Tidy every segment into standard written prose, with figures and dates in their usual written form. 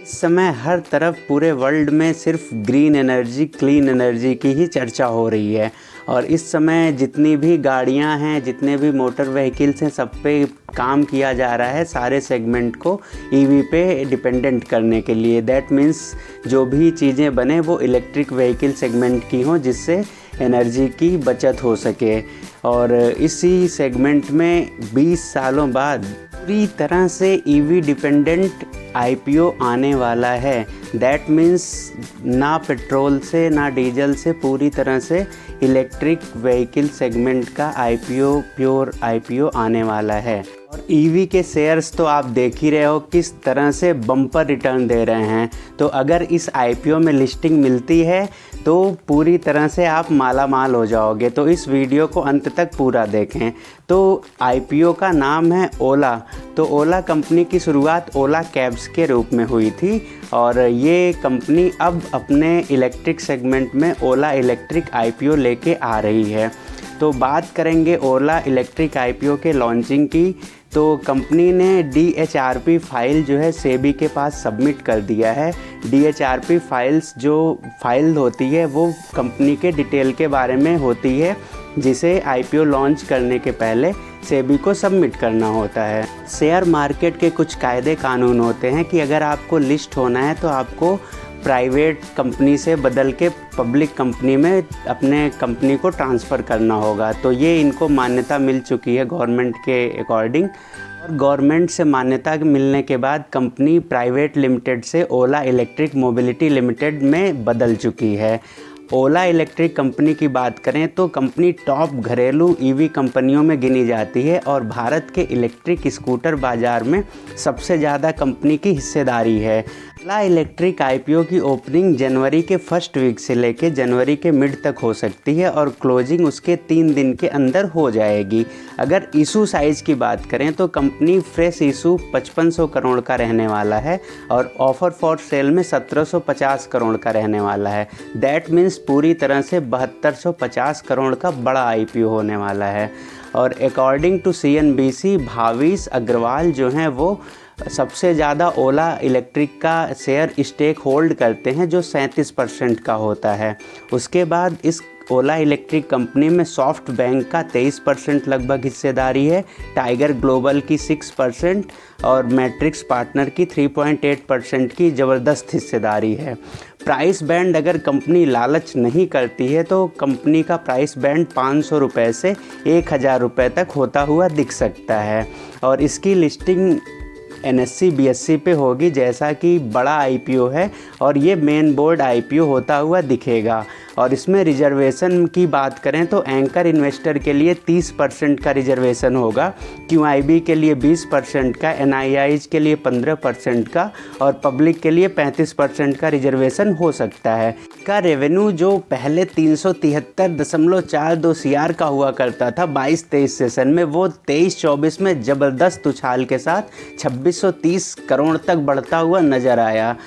इस समय हर तरफ पूरे वर्ल्ड में सिर्फ ग्रीन एनर्जी, क्लीन एनर्जी की ही चर्चा हो रही है। और इस समय जितनी भी गाड़ियां हैं, जितने भी मोटर व्हीकल्स हैं, सब पे काम किया जा रहा है सारे सेगमेंट को ईवी पे डिपेंडेंट करने के लिए। दैट मीन्स जो भी चीज़ें बने वो इलेक्ट्रिक व्हीकल सेगमेंट की हों, जिससे एनर्जी की बचत हो सके। और इसी सेगमेंट में 20 सालों बाद पूरी तरह से ईवी डिपेंडेंट आईपीओ आने वाला है। दैट मीन्स ना पेट्रोल से ना डीजल से, पूरी तरह से इलेक्ट्रिक व्हीकल सेगमेंट का आईपीओ, प्योर आईपीओ आने वाला है। और ईवी के शेयर्स तो आप देख ही रहे हो किस तरह से बम्पर रिटर्न दे रहे हैं। तो अगर इस आईपीओ में लिस्टिंग मिलती है तो पूरी तरह से आप माला माल हो जाओगे। तो इस वीडियो को अंत तक पूरा देखें। तो आईपीओ का नाम है ओला। तो ओला कंपनी की शुरुआत ओला कैब्स के रूप में हुई थी और ये कंपनी अब अपने इलेक्ट्रिक सेगमेंट में ओला इलेक्ट्रिक आईपीओ लेके आ रही है। तो बात करेंगे ओला इलेक्ट्रिक आईपीओ के लॉन्चिंग की। तो कंपनी ने DHRP फाइल जो है सेबी के पास सबमिट कर दिया है। DHRP फाइल्स जो फाइल होती है वो कंपनी के डिटेल के बारे में होती है, जिसे आईपीओ लॉन्च करने के पहले सेबी को सबमिट करना होता है। शेयर मार्केट के कुछ कायदे कानून होते हैं कि अगर आपको लिस्ट होना है तो आपको प्राइवेट कंपनी से बदल के पब्लिक कंपनी में अपने कंपनी को ट्रांसफ़र करना होगा। तो ये इनको मान्यता मिल चुकी है गवर्नमेंट के अकॉर्डिंग। और गवर्नमेंट से मान्यता मिलने के बाद कंपनी प्राइवेट लिमिटेड से ओला इलेक्ट्रिक मोबिलिटी लिमिटेड में बदल चुकी है। ओला इलेक्ट्रिक कंपनी की बात करें तो कंपनी टॉप घरेलू ईवी कंपनियों में गिनी जाती है और भारत के इलेक्ट्रिक स्कूटर बाज़ार में सबसे ज़्यादा कंपनी की हिस्सेदारी है। ओला इलेक्ट्रिक आईपीओ की ओपनिंग जनवरी के फर्स्ट वीक से लेकर जनवरी के मिड तक हो सकती है और क्लोजिंग उसके 3 दिन के अंदर हो जाएगी। अगर इशू साइज़ की बात करें तो कंपनी फ्रेश इशू 5500 करोड़ का रहने वाला है और ऑफर फॉर सेल में 1750 करोड़ का रहने वाला है। दैट मीन्स पूरी तरह से 7250 करोड़ का बड़ा आईपीओ होने वाला है। और according to CNBC Bhavesh Agarwal जो हैं वो सबसे ज़्यादा ओला इलेक्ट्रिक का शेयर स्टेक होल्ड करते हैं, जो 37% का होता है। उसके बाद इस ओला इलेक्ट्रिक कंपनी में सॉफ्ट बैंक का 23% लगभग हिस्सेदारी है, टाइगर ग्लोबल की 6% और मैट्रिक्स पार्टनर की 3.8% की ज़बरदस्त हिस्सेदारी है। प्राइस बैंड अगर कंपनी लालच नहीं करती है तो कंपनी का प्राइस बैंड 500 रुपये से 1000 रुपये तक होता हुआ दिख सकता है। और इसकी लिस्टिंग NSE BSE पे होगी, जैसा कि बड़ा आईपीओ है और ये मेन बोर्ड आईपीओ होता हुआ दिखेगा। और इसमें रिजर्वेशन की बात करें तो एंकर इन्वेस्टर के लिए 30% का रिजर्वेशन होगा, QIB के लिए 20% का, NIIs के लिए 15% का और पब्लिक के लिए 35% का रिजर्वेशन हो सकता है। का रेवेन्यू जो पहले 373.42 CR का हुआ करता था 22-23 सेशन में, वो 23-24 में ज़बरदस्त उछाल के साथ 2630 करोड़ तक बढ़ता हुआ नज़र आया।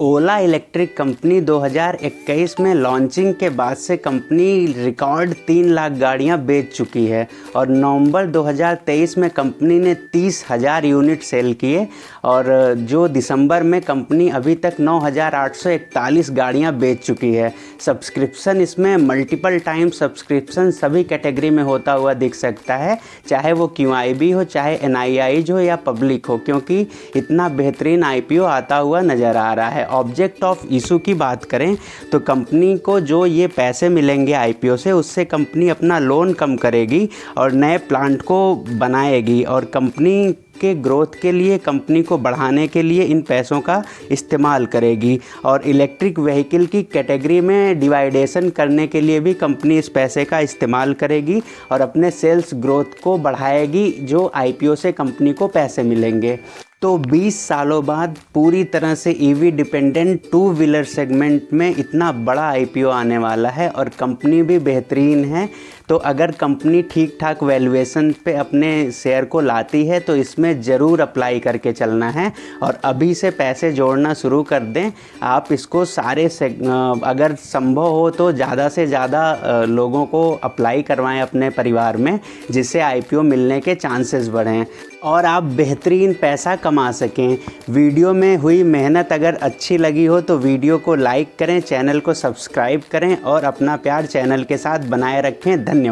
ओला इलेक्ट्रिक कंपनी 2021 में लॉन्चिंग के बाद से कंपनी रिकॉर्ड 3 लाख गाड़ियां बेच चुकी है और नवंबर 2023 में कंपनी ने 30,000 यूनिट सेल किए और जो दिसंबर में कंपनी अभी तक 9,841 गाड़ियां बेच चुकी है। सब्सक्रिप्शन इसमें मल्टीपल टाइम सब्सक्रिप्शन सभी कैटेगरी में होता हुआ दिख सकता है, चाहे वो QIB हो, चाहे NIIs हो या पब्लिक हो, क्योंकि इतना बेहतरीन आईपीओ आता हुआ नज़र आ रहा है। ऑब्जेक्ट ऑफ इशू की बात करें तो कंपनी को जो ये पैसे मिलेंगे आईपीओ से, उससे कंपनी अपना लोन कम करेगी और नए प्लांट को बनाएगी और कंपनी के ग्रोथ के लिए, कंपनी को बढ़ाने के लिए इन पैसों का इस्तेमाल करेगी। और इलेक्ट्रिक व्हीकल की कैटेगरी में डिवाइडेशन करने के लिए भी कंपनी इस पैसे का इस्तेमाल करेगी और अपने सेल्स ग्रोथ को बढ़ाएगी, जो आईपीओ से कंपनी को पैसे मिलेंगे। तो 20 सालों बाद पूरी तरह से ईवी डिपेंडेंट 2 व्हीलर सेगमेंट में इतना बड़ा आईपीओ आने वाला है और कंपनी भी बेहतरीन है। तो अगर कंपनी ठीक ठाक वैल्यूएशन पे अपने शेयर को लाती है तो इसमें ज़रूर अप्लाई करके चलना है और अभी से पैसे जोड़ना शुरू कर दें। आप इसको सारे अगर संभव हो तो ज़्यादा से ज़्यादा लोगों को अप्लाई करवाएं अपने परिवार में, जिससे आईपीओ मिलने के चांसेस बढ़ें। और आप बेहतरीन पैसा कमा सकें। वीडियो में हुई मेहनत अगर अच्छी लगी हो तो वीडियो को लाइक करें, चैनल को सब्सक्राइब करें और अपना प्यार चैनल के साथ बनाए रखें। धन्यवाद।